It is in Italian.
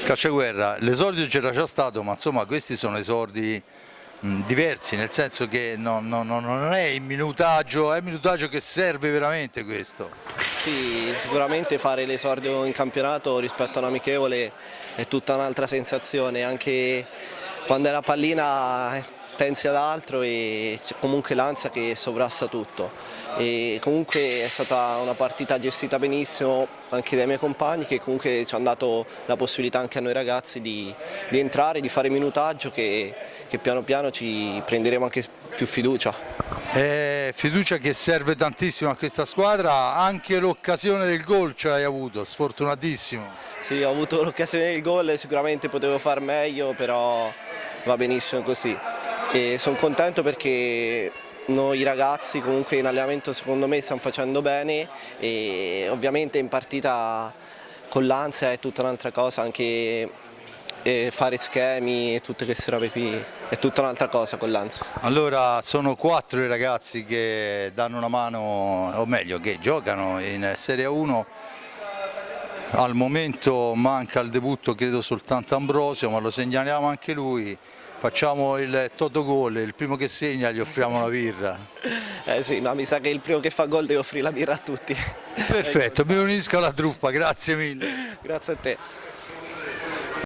Cacciaguerra, l'esordio c'era già stato, ma insomma questi sono esordi diversi, nel senso che non è il minutaggio, è il minutaggio che serve veramente questo. Sì, sicuramente fare l'esordio in campionato rispetto a un amichevole è tutta un'altra sensazione, anche quando è la pallina pensi ad altro e c'è comunque l'ansia che sovrasta tutto. E comunque è stata una partita gestita benissimo anche dai miei compagni che comunque ci hanno dato la possibilità anche a noi ragazzi di entrare, di fare minutaggio che piano piano ci prenderemo anche più fiducia. Fiducia che serve tantissimo a questa squadra, anche l'occasione del gol ce l'hai avuto, sfortunatissimo. Sì, ho avuto l'occasione del gol, sicuramente potevo far meglio, però va benissimo così. E sono contento perché noi ragazzi comunque in allenamento secondo me stiamo facendo bene e ovviamente in partita con l'ansia è tutta un'altra cosa, anche fare schemi e tutte queste robe qui è tutta un'altra cosa con l'ansia. Allora sono 4 i ragazzi che danno una mano, o meglio che giocano in Serie 1. Al momento manca il debutto credo soltanto Ambrosio, ma lo segnaliamo anche lui. Facciamo il Totogol, il primo che segna gli offriamo una birra. Sì, ma mi sa che il primo che fa gol deve offrire la birra a tutti. Perfetto, mi unisco alla truppa, grazie mille. Grazie a te.